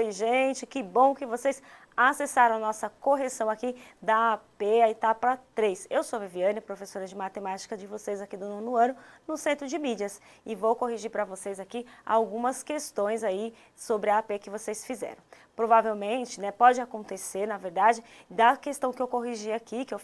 Oi, gente, que bom que vocês acessaram a nossa correção aqui da AP, a etapa 3. Eu sou a Viviane, professora de matemática de vocês aqui do 9º ano, no Centro de Mídias, e vou corrigir para vocês aqui algumas questões aí sobre a AP que vocês fizeram. Provavelmente, né, pode acontecer, na verdade, da questão que eu corrigi aqui, que eu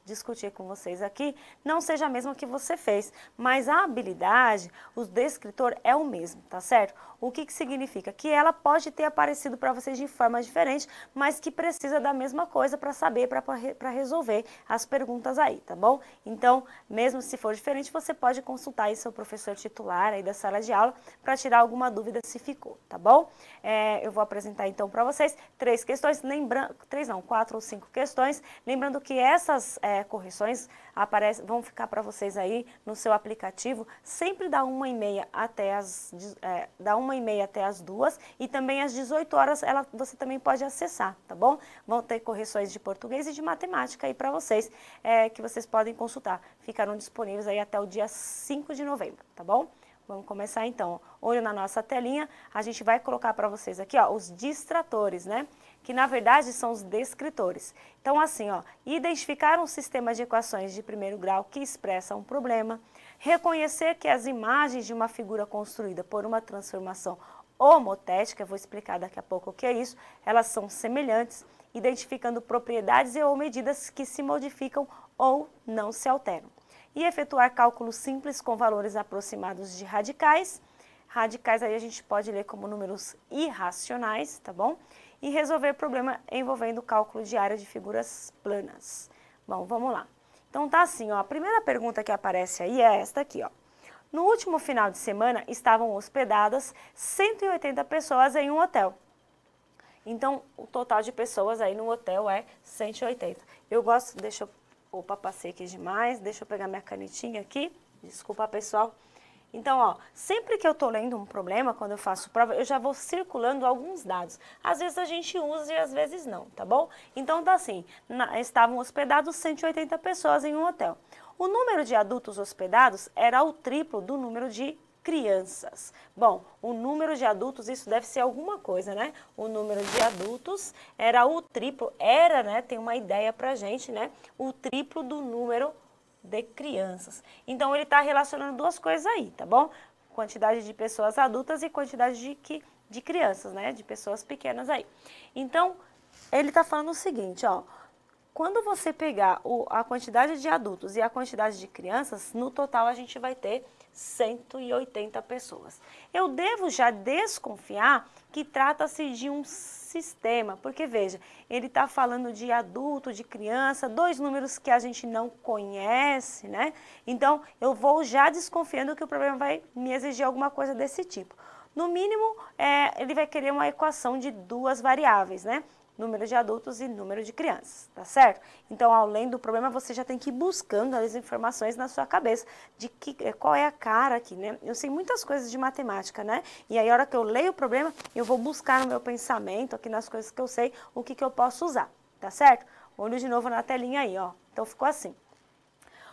discuti com vocês aqui, não seja a mesma que você fez, mas a habilidade, o descritor é o mesmo, tá certo? O que significa? Que ela pode ter aparecido para vocês de forma diferente, mas que precisa da mesma coisa para saber, para resolver as perguntas aí, tá bom? Então, mesmo se for diferente, você pode consultar aí seu professor titular aí da sala de aula para tirar alguma dúvida se ficou, tá bom? Eu vou apresentar então para vocês 3 questões, não, 4 ou 5 questões, lembrando que essas correções vão ficar para vocês aí no seu aplicativo, sempre da 1h30 até as 2h e também às 18 horas você também pode acessar, tá bom? Vão ter correções de português e de matemática aí para vocês, que vocês podem consultar. Ficarão disponíveis aí até o dia 5 de novembro, tá bom? Vamos começar então. Olho na nossa telinha, a gente vai colocar para vocês aqui, ó, os distratores, né? Que na verdade são os descritores. Então assim, ó, identificar um sistema de equações de primeiro grau que expressa um problema, reconhecer que as imagens de uma figura construída por uma transformação homotética, eu vou explicar daqui a pouco o que é isso, elas são semelhantes, identificando propriedades ou medidas que se modificam ou não se alteram. E efetuar cálculos simples com valores aproximados de radicais. Radicais aí a gente pode ler como números irracionais, tá bom? E resolver problema envolvendo cálculo de área de figuras planas. Bom, vamos lá. Então tá assim, ó, a primeira pergunta que aparece aí é esta aqui, ó. No último final de semana estavam hospedadas 180 pessoas em um hotel. Então, o total de pessoas aí no hotel é 180. Eu gosto, opa, passei aqui demais, deixa eu pegar minha canetinha aqui, desculpa pessoal. Então, ó, sempre que eu tô lendo um problema, quando eu faço prova, eu já vou circulando alguns dados. Às vezes a gente usa e às vezes não, tá bom? Então, tá assim, estavam hospedados 180 pessoas em um hotel. O número de adultos hospedados era o triplo do número de crianças. Bom, o número de adultos, isso deve ser alguma coisa, né? O número de adultos era o triplo, né? Tem uma ideia pra gente, né? O triplo do número de crianças. Então, ele está relacionando duas coisas aí, tá bom? Quantidade de pessoas adultas e quantidade de crianças, né? De pessoas pequenas aí. Então, ele está falando o seguinte, ó. Quando você pegar a quantidade de adultos e a quantidade de crianças, no total a gente vai ter 180 pessoas. Eu devo já desconfiar que trata-se de um sistema, porque veja, ele está falando de adulto, de criança, 2 números que a gente não conhece, né? Então, eu vou já desconfiando que o problema vai me exigir alguma coisa desse tipo. No mínimo, ele vai querer uma equação de 2 variáveis, né? Número de adultos e número de crianças, tá certo? Então, além do problema, você já tem que ir buscando as informações na sua cabeça de qual é a cara aqui, né? Eu sei muitas coisas de matemática, né? E aí, a hora que eu leio o problema, eu vou buscar no meu pensamento, aqui nas coisas que eu sei, o que eu posso usar, tá certo? Olho de novo na telinha aí, ó. Então, ficou assim.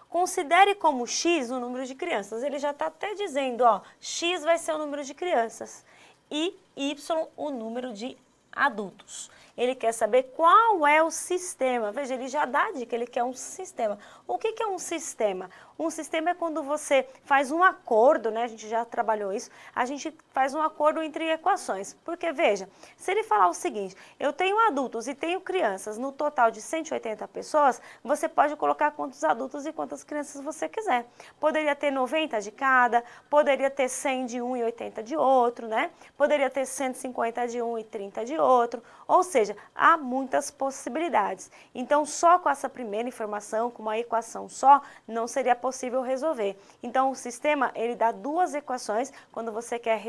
Considere como x o número de crianças. Ele já está até dizendo, ó, x vai ser o número de crianças e y o número de adultos. Ele quer saber qual é o sistema. Veja, ele já dá a dica, ele quer um sistema. O que é um sistema? Um sistema é quando você faz um acordo, né? A gente já trabalhou isso. A gente faz um acordo entre equações. Porque, veja, se ele falar o seguinte, eu tenho adultos e tenho crianças no total de 180 pessoas, você pode colocar quantos adultos e quantas crianças você quiser. Poderia ter 90 de cada, poderia ter 100 de um e 80 de outro, né? Poderia ter 150 de um e 30 de outro. Ou seja, há muitas possibilidades. Então, só com essa primeira informação, com uma equação só, não seria possível resolver. Então, o sistema, ele dá 2 equações quando você quer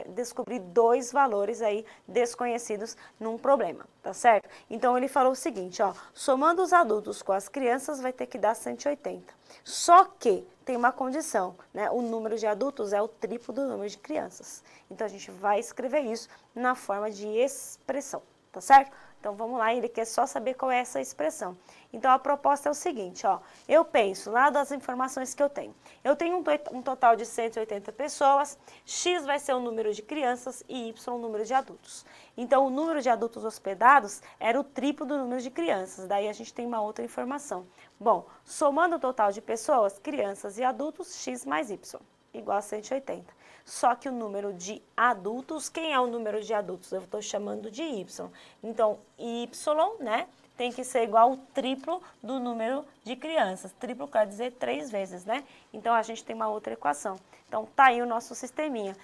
descobrir 2 valores aí desconhecidos num problema, tá certo? Então, ele falou o seguinte, ó, somando os adultos com as crianças vai ter que dar 180. Só que tem uma condição, né? O número de adultos é o triplo do número de crianças. Então, a gente vai escrever isso na forma de expressão, tá certo? Então, vamos lá, ele quer só saber qual é essa expressão. Então, a proposta é o seguinte, ó, eu penso lá das informações que eu tenho. Eu tenho um total de 180 pessoas, X vai ser o número de crianças e Y o número de adultos. Então, o número de adultos hospedados era o triplo do número de crianças, daí a gente tem uma outra informação. Bom, somando o total de pessoas, crianças e adultos, X mais Y, igual a 180. Só que o número de adultos, quem é o número de adultos? Eu estou chamando de Y. Então, Y, né, tem que ser igual ao triplo do número de crianças. Triplo quer dizer 3 vezes, né? Então, a gente tem uma outra equação. Então, tá aí o nosso sisteminha.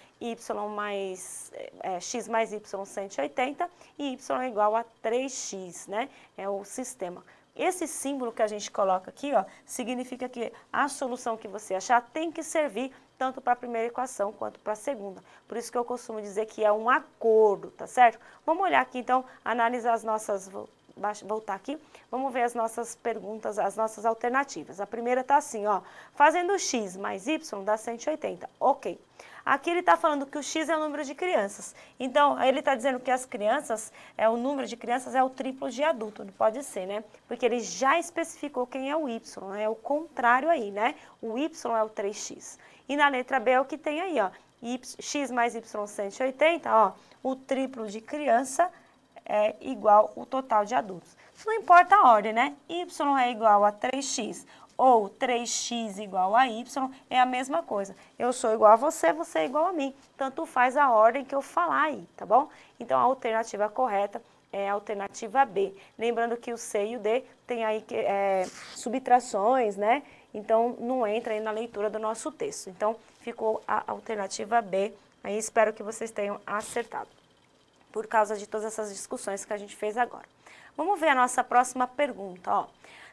X mais Y, 180, e Y é igual a 3x, né? É o sistema. Esse símbolo que a gente coloca aqui, ó, significa que a solução que você achar tem que servir tanto para a primeira equação quanto para a segunda. Por isso que eu costumo dizer que é um acordo, tá certo? Vamos olhar aqui, então, analisar as nossas... Voltar aqui, vamos ver as nossas perguntas, as nossas alternativas. A primeira está assim, ó, fazendo x mais y dá 180, ok. Aqui ele está falando que o x é o número de crianças, então ele está dizendo que as crianças, o número de crianças é o triplo de adulto, não pode ser, né? Porque ele já especificou quem é o y, é o contrário aí, né? O y é o 3x. E na letra B é o que tem aí, ó, x mais y 180, ó, o triplo de criança é igual o total de adultos. Não importa a ordem, né? Y é igual a 3x ou 3x igual a y, é a mesma coisa. Eu sou igual a você, você é igual a mim. Tanto faz a ordem que eu falar aí, tá bom? Então, a alternativa correta é a alternativa B. Lembrando que o C e o D tem aí subtrações, né? Então, não entra aí na leitura do nosso texto. Então, ficou a alternativa B. Aí, espero que vocês tenham acertado, por causa de todas essas discussões que a gente fez agora. Vamos ver a nossa próxima pergunta, ó.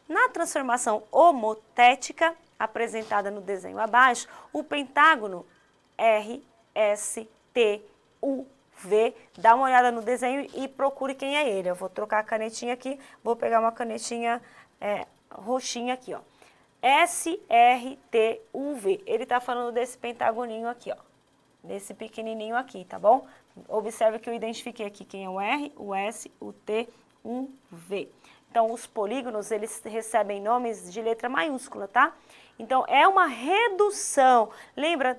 Na transformação homotética, apresentada no desenho abaixo, o pentágono RSTUV, dá uma olhada no desenho e procure quem é ele. Eu vou trocar a canetinha aqui, vou pegar uma canetinha roxinha aqui, ó. SRTUV, ele está falando desse pentagoninho aqui, ó. Desse pequenininho aqui, tá bom? Observe que eu identifiquei aqui quem é o R, o S, o T, o V. Então, os polígonos, eles recebem nomes de letra maiúscula, tá? Então, é uma redução. Lembra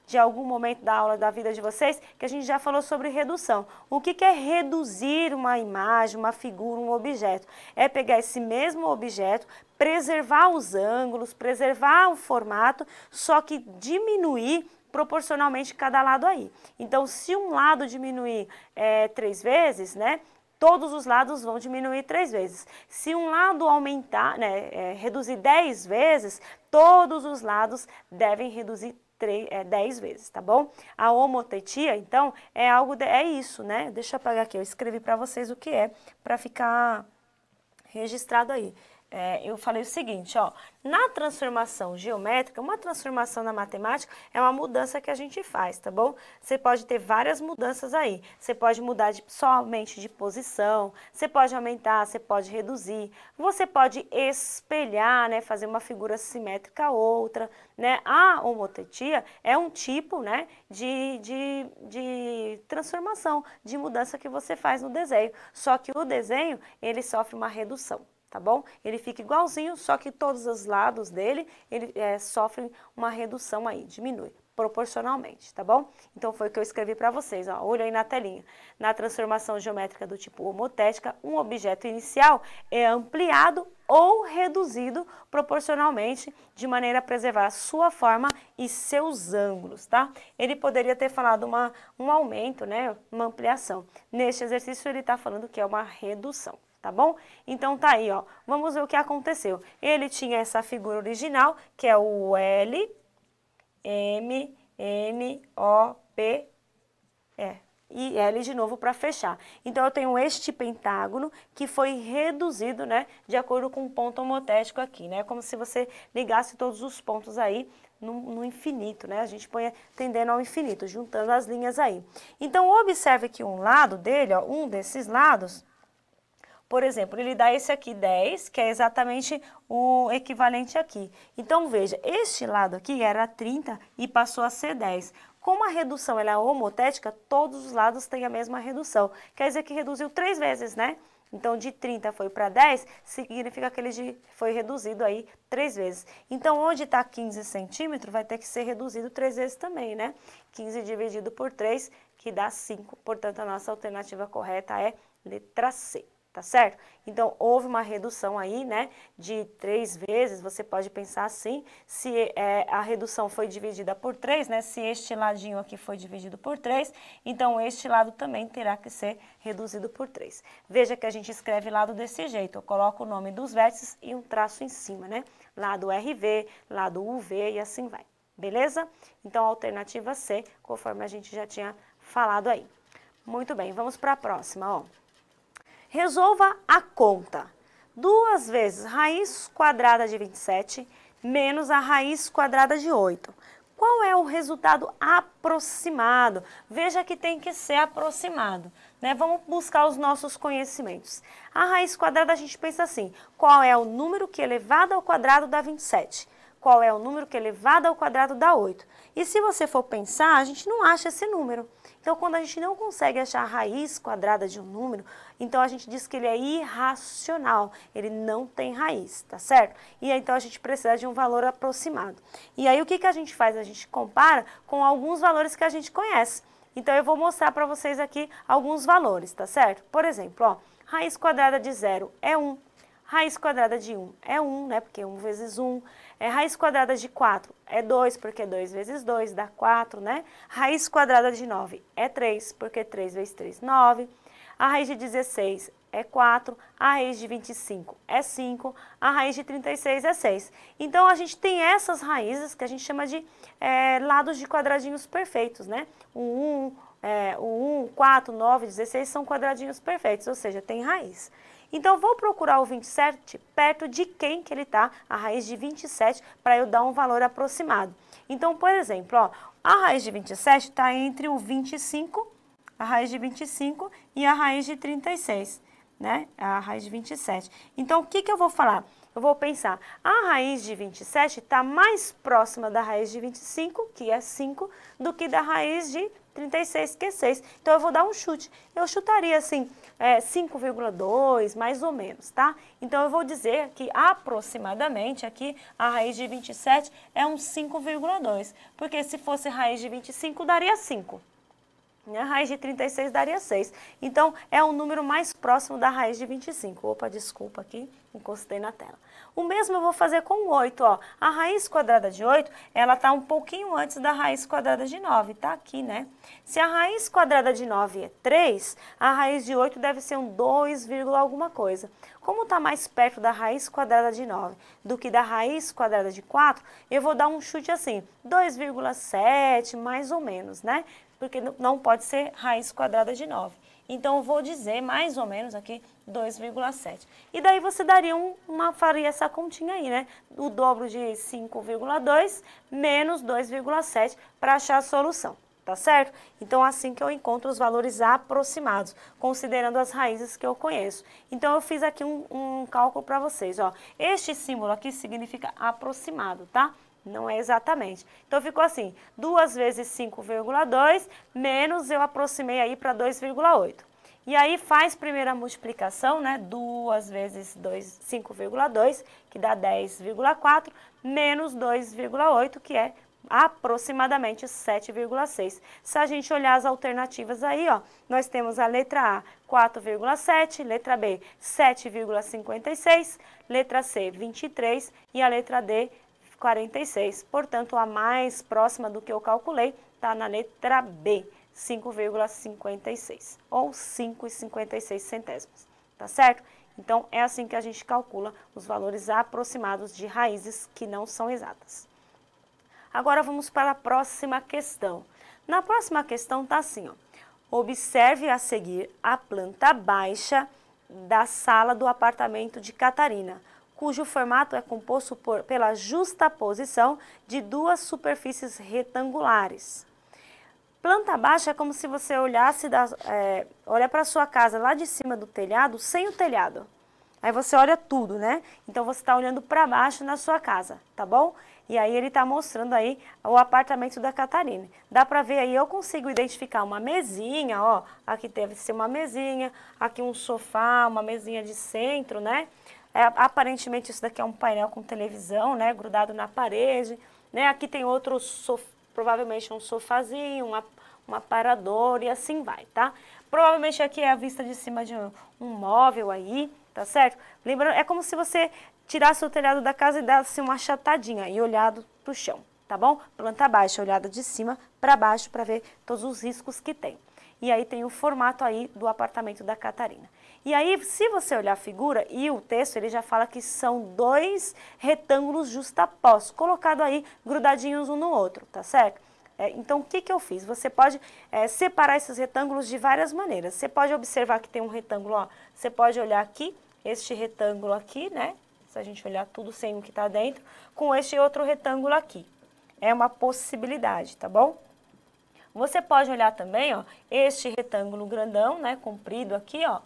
de algum momento da aula da vida de vocês que a gente já falou sobre redução? O que é reduzir uma imagem, uma figura, um objeto? É pegar esse mesmo objeto, preservar os ângulos, preservar o formato, só que diminuir proporcionalmente cada lado aí. Então, se um lado diminuir 3 vezes, né, todos os lados vão diminuir 3 vezes. Se um lado aumentar, né, reduzir 10 vezes, todos os lados devem reduzir 10 vezes, tá bom? A homotetia, então, é isso, né? Deixa eu apagar aqui, eu escrevi para vocês o que é, para ficar registrado aí. Eu falei o seguinte, ó, na transformação geométrica, uma transformação na matemática é uma mudança que a gente faz, tá bom? Você pode ter várias mudanças aí, você pode mudar somente de posição, você pode aumentar, você pode reduzir, você pode espelhar, né, fazer uma figura simétrica a outra, né? A homotetia é um tipo, né, de transformação, de mudança que você faz no desenho, só que o desenho, ele sofre uma redução. Tá bom? Ele fica igualzinho, só que todos os lados dele, ele sofre uma redução aí, diminui proporcionalmente, tá bom? Então foi o que eu escrevi para vocês, ó, olha aí na telinha. Na transformação geométrica do tipo homotética, um objeto inicial é ampliado ou reduzido proporcionalmente, de maneira a preservar a sua forma e seus ângulos, tá? Ele poderia ter falado um aumento, né, uma ampliação. Neste exercício ele está falando que é uma redução. Tá bom? Então tá aí, ó. Vamos ver o que aconteceu. Ele tinha essa figura original, que é o L, M, N, O, P, e L de novo para fechar. Então, eu tenho este pentágono que foi reduzido, né, de acordo com o ponto homotético aqui, né? Como se você ligasse todos os pontos aí no infinito, né? A gente põe tendendo ao infinito, juntando as linhas aí. Então, observe que um lado dele, ó, um desses lados, por exemplo, ele dá esse aqui 10, que é exatamente o equivalente aqui. Então, veja, este lado aqui era 30 e passou a ser 10. Como a redução ela é homotética, todos os lados têm a mesma redução. Quer dizer que reduziu 3 vezes, né? Então, de 30 foi para 10, significa que ele foi reduzido aí 3 vezes. Então, onde está 15 centímetros, vai ter que ser reduzido 3 vezes também, né? 15 dividido por 3, que dá 5. Portanto, a nossa alternativa correta é letra C. Tá certo? Então, houve uma redução aí, né, de 3 vezes, você pode pensar assim, se a redução foi dividida por 3, né, se este ladinho aqui foi dividido por 3, então este lado também terá que ser reduzido por 3. Veja que a gente escreve lado desse jeito, eu coloco o nome dos vértices e um traço em cima, né, lado RV, lado UV e assim vai, beleza? Então, a alternativa C, conforme a gente já tinha falado aí. Muito bem, vamos para a próxima, ó. Resolva a conta. 2 vezes raiz quadrada de 27 menos a raiz quadrada de 8. Qual é o resultado aproximado? Veja que tem que ser aproximado, né? Vamos buscar os nossos conhecimentos. A raiz quadrada a gente pensa assim, qual é o número que elevado ao quadrado dá 27? Qual é o número que elevado ao quadrado dá 8? E se você for pensar, a gente não acha esse número. Então, quando a gente não consegue achar a raiz quadrada de um número, então a gente diz que ele é irracional, ele não tem raiz, tá certo? E aí, então a gente precisa de um valor aproximado. E aí o que a gente faz? A gente compara com alguns valores que a gente conhece. Então eu vou mostrar para vocês aqui alguns valores, tá certo? Por exemplo, ó, raiz quadrada de 0 é 1. Raiz quadrada de 1 é 1, né? Porque 1 vezes 1. Raiz quadrada de 4 é 2, porque 2 vezes 2 dá 4, né? Raiz quadrada de 9 é 3, porque 3 vezes 3, 9. A raiz de 16 é 4. A raiz de 25 é 5. A raiz de 36 é 6. Então, a gente tem essas raízes que a gente chama de lados de quadradinhos perfeitos, né? O 1, 4, 9, 16 são quadradinhos perfeitos, ou seja, tem raiz. Então, vou procurar o 27 perto de quem que ele está, a raiz de 27, para eu dar um valor aproximado. Então, por exemplo, ó, a raiz de 27 está entre o 25, a raiz de 25 e a raiz de 36, né? A raiz de 27. Então, o que eu vou falar? Eu vou pensar, a raiz de 27 está mais próxima da raiz de 25, que é 5, do que da raiz de 36, que é 6. Então, eu vou dar um chute. Eu chutaria, assim, 5,2, mais ou menos, tá? Então, eu vou dizer que, aproximadamente, aqui, a raiz de 27 é um 5,2. Porque se fosse raiz de 25, daria 5. A raiz de 36 daria 6. Então, é um número mais próximo da raiz de 25. Opa, desculpa aqui, encostei na tela. O mesmo eu vou fazer com o 8, ó. A raiz quadrada de 8, ela tá um pouquinho antes da raiz quadrada de 9, tá aqui, né? Se a raiz quadrada de 9 é 3, a raiz de 8 deve ser um 2, alguma coisa. Como tá mais perto da raiz quadrada de 9 do que da raiz quadrada de 4, eu vou dar um chute assim, 2,7, mais ou menos, né? Porque não pode ser raiz quadrada de 9. Então, eu vou dizer mais ou menos aqui 2,7. E daí você daria faria essa continha aí, né? O dobro de 5,2 menos 2,7 para achar a solução, tá certo? Então, assim que eu encontro os valores aproximados, considerando as raízes que eu conheço. Então, eu fiz aqui um cálculo para vocês, ó. Este símbolo aqui significa aproximado, tá? Não é exatamente. Então, ficou assim, 2 vezes 5,2 menos eu aproximei aí para 2,8. E aí, faz primeira multiplicação, né? 2 vezes 5,2, que dá 10,4, menos 2,8, que é aproximadamente 7,6. Se a gente olhar as alternativas aí, ó, nós temos a letra A, 4,7, letra B, 7,56, letra C, 23 e a letra D, 46. Portanto, a mais próxima do que eu calculei está na letra B, 5,56 ou 5,56 centésimos, tá certo? Então, é assim que a gente calcula os valores aproximados de raízes que não são exatas. Agora, vamos para a próxima questão. Na próxima questão está assim, ó. Observe a seguir a planta baixa da sala do apartamento de Catarina, cujo formato é composto pela justaposição de 2 superfícies retangulares. Planta baixa é como se você olhasse, olha para a sua casa lá de cima do telhado, sem o telhado. Aí você olha tudo, né? Então você está olhando para baixo na sua casa, tá bom? E aí ele está mostrando aí o apartamento da Catarina. Dá para ver aí, eu consigo identificar uma mesinha, ó. Aqui deve ser uma mesinha, aqui um sofá, uma mesinha de centro, né? Aparentemente isso daqui é um painel com televisão, né? Grudado na parede, né? Aqui tem outro sofá, provavelmente um sofazinho, um aparador e assim vai, tá? Provavelmente aqui é a vista de cima de um móvel aí, tá certo? Lembrando, é como se você tirasse o telhado da casa e desse uma achatadinha e olhado pro chão, tá bom? Planta baixa, olhada de cima para baixo para ver todos os riscos que tem. E aí tem o formato aí do apartamento da Catarina. E aí, se você olhar a figura e o texto, ele já fala que são 2 retângulos justapostos, colocados aí, grudadinhos um no outro, tá certo? Então, o que eu fiz? Você pode separar esses retângulos de várias maneiras. Você pode observar que tem um retângulo, ó. Você pode olhar aqui, este retângulo aqui, né? Se a gente olhar tudo sem o que está dentro, com este outro retângulo aqui. É uma possibilidade, tá bom? Você pode olhar também, ó, este retângulo grandão, né, comprido aqui, ó,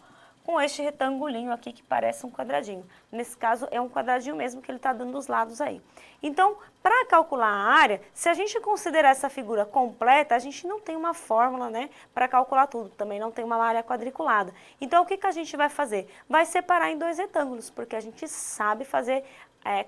com este retangulinho aqui que parece um quadradinho. Nesse caso, é um quadradinho mesmo que ele está dando os lados aí. Então, para calcular a área, se a gente considerar essa figura completa, a gente não tem uma fórmula, né, para calcular tudo. Também não tem uma área quadriculada. Então, o que a gente vai fazer? Vai separar em 2 retângulos, porque a gente sabe fazer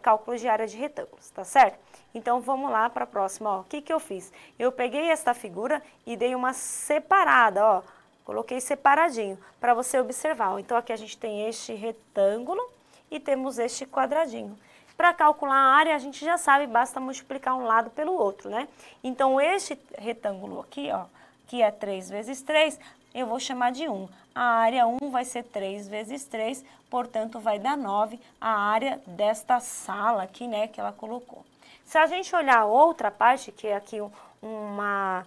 cálculos de área de retângulos, tá certo? Então, vamos lá para a próxima, ó. O que eu fiz? Eu peguei esta figura e dei uma separada, ó. Coloquei separadinho para você observar. Então, aqui a gente tem este retângulo e temos este quadradinho. Para calcular a área, a gente já sabe, basta multiplicar um lado pelo outro, né? Então, este retângulo aqui, ó, que é 3 vezes 3, eu vou chamar de 1. A área 1 vai ser 3 vezes 3, portanto, vai dar 9 a área desta sala aqui, né, que ela colocou. Se a gente olhar a outra parte, que é aqui uma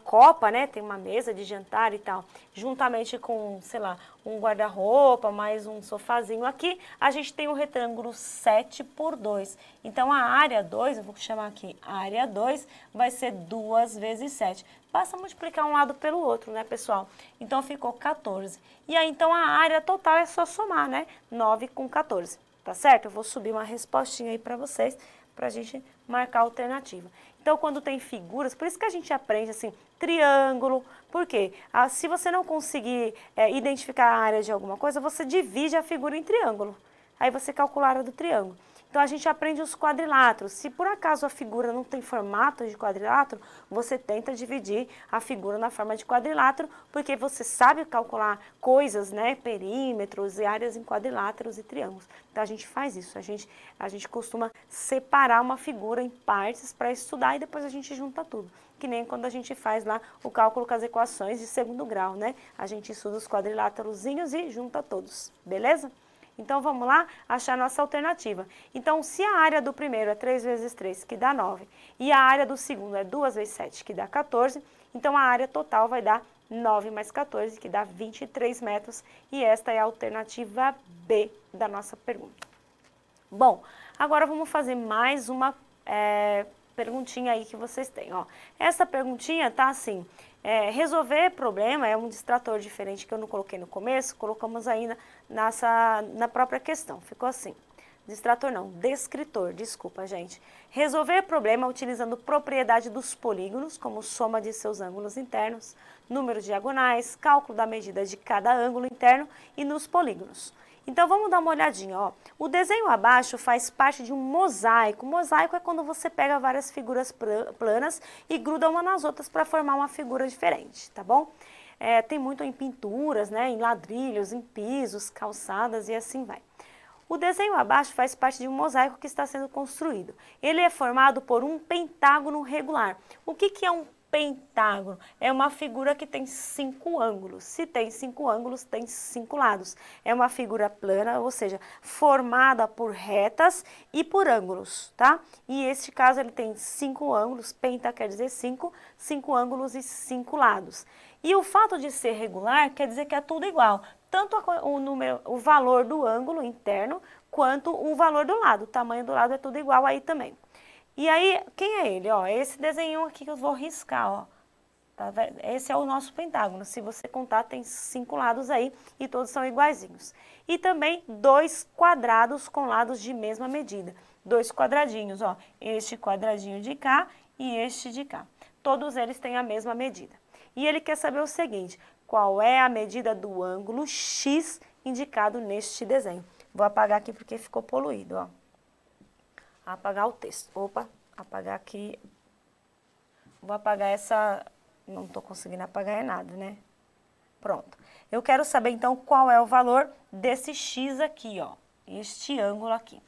copa, né? Tem uma mesa de jantar e tal, juntamente com, sei lá, um guarda-roupa, mais um sofazinho aqui, a gente tem um retângulo 7 por 2. Então, a área 2, eu vou chamar aqui, a área 2 vai ser 2 vezes 7. Basta multiplicar um lado pelo outro, né, pessoal? Então, ficou 14. E aí, então, a área total é só somar, né? 9 com 14, tá certo? Eu vou subir uma respostinha aí para vocês, para a gente marcar a alternativa. Então, quando tem figuras, por isso que a gente aprende assim, triângulo, por quê? Se você não conseguir identificar a área de alguma coisa, você divide a figura em triângulo. Aí você calcula a área do triângulo. Então, a gente aprende os quadriláteros. Se por acaso a figura não tem formato de quadrilátero, você tenta dividir a figura na forma de quadrilátero, porque você sabe calcular coisas, né, perímetros e áreas em quadriláteros e triângulos. Então, a gente faz isso. A gente costuma separar uma figura em partes para estudar e depois a gente junta tudo. Que nem quando a gente faz lá o cálculo com as equações de 2º grau, né? A gente estuda os quadriláterozinhos e junta todos, beleza? Então, vamos lá achar a nossa alternativa. Então, se a área do primeiro é 3 vezes 3, que dá 9, e a área do segundo é 2 vezes 7, que dá 14, então a área total vai dar 9 mais 14, que dá 23 metros, e esta é a alternativa B da nossa pergunta. Bom, agora vamos fazer mais uma perguntinha aí que vocês têm. Ó. Essa perguntinha tá assim... resolver problema é um distrator diferente que eu não coloquei no começo, colocamos aí na própria questão, ficou assim. Distrator não, descritor, desculpa, gente. Resolver problema utilizando propriedade dos polígonos, como soma de seus ângulos internos, número de diagonais, cálculo da medida de cada ângulo interno e nos polígonos. Então, vamos dar uma olhadinha, ó. O desenho abaixo faz parte de um mosaico. Mosaico é quando você pega várias figuras planas e gruda uma nas outras para formar uma figura diferente, tá bom? Tem muito em pinturas, né, em ladrilhos, em pisos, calçadas e assim vai. O desenho abaixo faz parte de um mosaico que está sendo construído. Ele é formado por um pentágono regular. O que é um pentágono? É uma figura que tem 5 ângulos. Se tem 5 ângulos, tem 5 lados. É uma figura plana, ou seja, formada por retas e por ângulos, tá? E este caso ele tem 5 ângulos, penta quer dizer 5 ângulos e 5 lados. E o fato de ser regular quer dizer que é tudo igual. Tanto o valor do ângulo interno, quanto o valor do lado. O tamanho do lado é tudo igual aí também. E aí, quem é ele? Ó, esse desenho aqui que eu vou riscar, ó. Tá vendo? Esse é o nosso pentágono. Se você contar, tem 5 lados aí e todos são iguaizinhos. E também 2 quadrados com lados de mesma medida. 2 quadradinhos, ó. Este quadradinho de cá e este de cá. Todos eles têm a mesma medida. E ele quer saber o seguinte: qual é a medida do ângulo X indicado neste desenho? Vou apagar aqui porque ficou poluído, ó. Apagar o texto. Opa, apagar aqui. Vou apagar essa... Não estou conseguindo apagar nada, né? Pronto. Eu quero saber, então, qual é o valor desse X aqui, ó. Este ângulo aqui.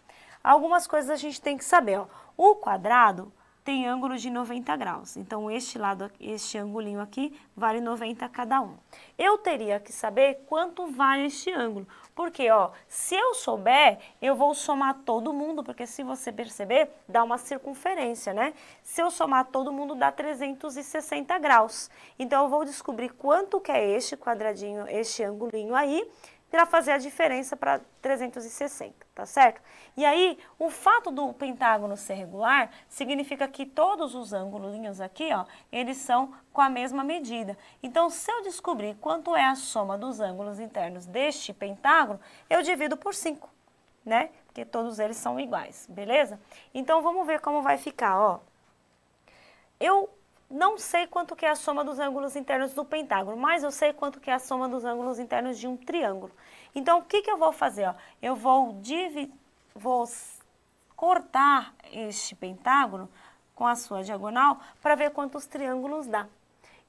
Algumas coisas a gente tem que saber, ó. O quadrado tem ângulo de 90 graus. Então, este lado, este angulinho aqui, vale 90 cada um. Eu teria que saber quanto vale este ângulo. Porque, ó, se eu souber, eu vou somar todo mundo, porque se você perceber, dá uma circunferência, né? Se eu somar todo mundo, dá 360 graus. Então, eu vou descobrir quanto que é este quadradinho, este angulinho aí, para fazer a diferença para 360, tá certo? E aí, o fato do pentágono ser regular significa que todos os ângulos aqui, ó, eles são com a mesma medida. Então, se eu descobrir quanto é a soma dos ângulos internos deste pentágono, eu divido por 5, né? Porque todos eles são iguais, beleza? Então, vamos ver como vai ficar, ó. Eu não sei quanto que é a soma dos ângulos internos do pentágono, mas eu sei quanto que é a soma dos ângulos internos de um triângulo. Então, o que que eu vou fazer? Ó? Eu vou cortar este pentágono com a sua diagonal para ver quantos triângulos dá.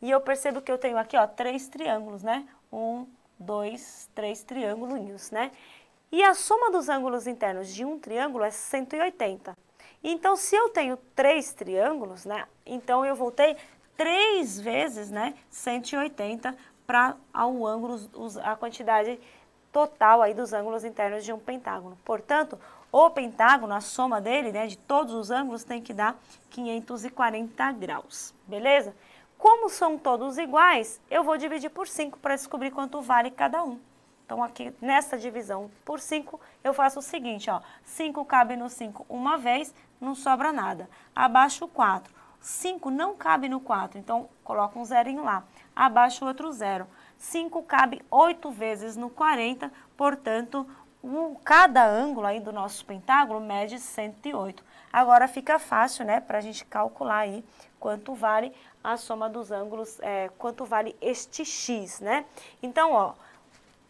E eu percebo que eu tenho aqui, ó, 3 triângulos, né? 1, 2, 3 triângulos, né? E a soma dos ângulos internos de um triângulo é 180. Então, se eu tenho 3 triângulos, né? Então, eu voltei 3 vezes, né? 180 para o ângulo, a quantidade total aí dos ângulos internos de um pentágono. Portanto, o pentágono, a soma dele, né? De todos os ângulos, tem que dar 540 graus, beleza? Como são todos iguais, eu vou dividir por 5 para descobrir quanto vale cada um. Então, aqui nessa divisão por 5, eu faço o seguinte, ó. 5 cabe no 5 uma vez, não sobra nada. Abaixo o 4. 5 não cabe no 4, então coloca um zerinho lá. Abaixo outro 0. 5 cabe 8 vezes no 40, portanto, cada ângulo aí do nosso pentágono mede 108. Agora fica fácil, né, para a gente calcular aí quanto vale a soma dos ângulos, quanto vale este X, né? Então, ó,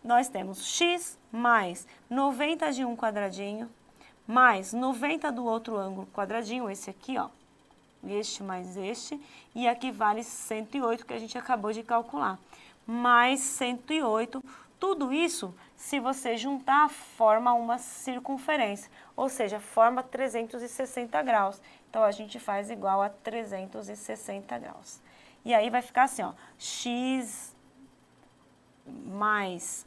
nós temos X mais 90 de um quadradinho, mais 90 do outro ângulo quadradinho, esse aqui, ó, este mais este, e aqui vale 108 que a gente acabou de calcular, mais 108, tudo isso, se você juntar, forma uma circunferência, ou seja, forma 360 graus. Então, a gente faz igual a 360 graus. E aí, vai ficar assim, ó, X mais,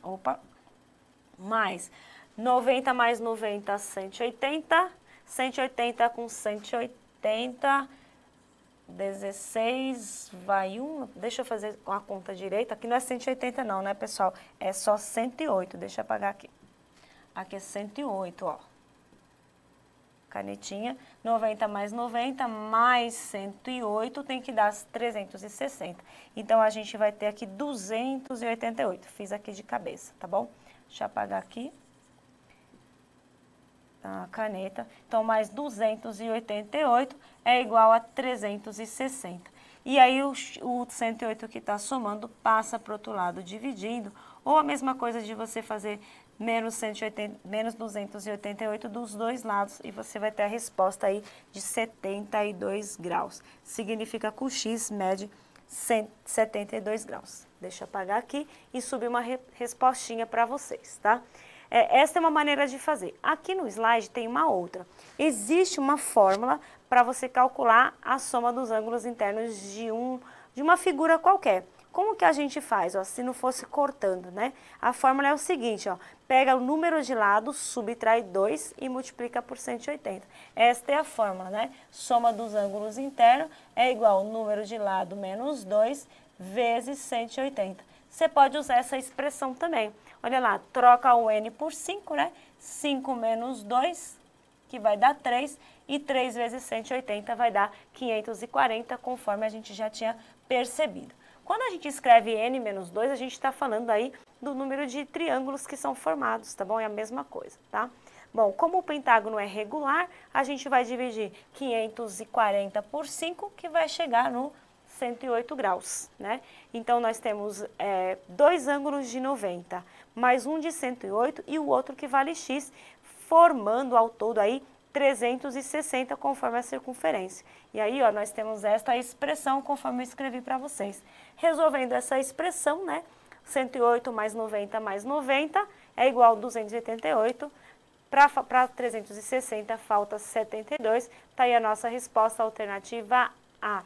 mais 90 mais 90, 180, 180 com 180, 16, vai 1, deixa eu fazer a conta direita, aqui não é 180 não, né, pessoal? É só 108, deixa eu apagar aqui. Aqui é 108, ó. Canetinha, 90 mais 90 mais 108 tem que dar 360. Então, a gente vai ter aqui 288, fiz aqui de cabeça, tá bom? Deixa eu apagar aqui a caneta. Então, mais 288 é igual a 360. E aí, o 108 que está somando passa para o outro lado dividindo. Ou a mesma coisa de você fazer menos 288 dos dois lados. E você vai ter a resposta aí de 72 graus. Significa que o X mede 72 graus. Deixa eu apagar aqui e subir uma respostinha para vocês, tá? Essa é uma maneira de fazer. Aqui no slide tem uma outra. Existe uma fórmula para você calcular a soma dos ângulos internos de uma figura qualquer. Como que a gente faz? Ó, se não fosse cortando, né? A fórmula é o seguinte, ó. Pega o número de lados, subtrai 2 e multiplica por 180. Esta é a fórmula, né? Soma dos ângulos internos é igual ao número de lado menos 2 vezes 180. Você pode usar essa expressão também. Olha lá, troca o N por 5, né? 5 menos 2, que vai dar 3, e 3 vezes 180 vai dar 540, conforme a gente já tinha percebido. Quando a gente escreve n menos 2, a gente está falando aí do número de triângulos que são formados, tá bom? É a mesma coisa, tá? Bom, como o pentágono é regular, a gente vai dividir 540 por 5, que vai chegar no 108 graus, né? Então, nós temos dois ângulos de 90, mais um de 108 e o outro que vale x, formando ao todo aí 360 conforme a circunferência. E aí, ó, nós temos esta expressão conforme eu escrevi para vocês. Resolvendo essa expressão, né? 108 mais 90 é igual a 288. Para 360 falta 72. Tá aí a nossa resposta alternativa A.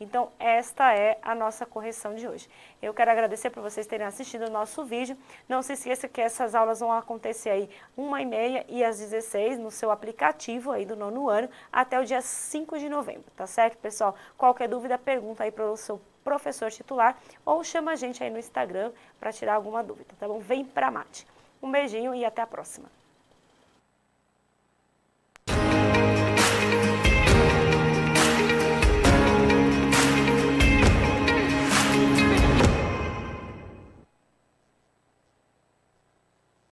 Então, esta é a nossa correção de hoje. Eu quero agradecer por vocês terem assistido o nosso vídeo. Não se esqueça que essas aulas vão acontecer aí 1h30 e às 16 no seu aplicativo aí do 9º ano, até o dia 5 de novembro, tá certo, pessoal? Qualquer dúvida, pergunta aí para o seu professor titular ou chama a gente aí no Instagram para tirar alguma dúvida, tá bom? Vem pra Mate. Um beijinho e até a próxima.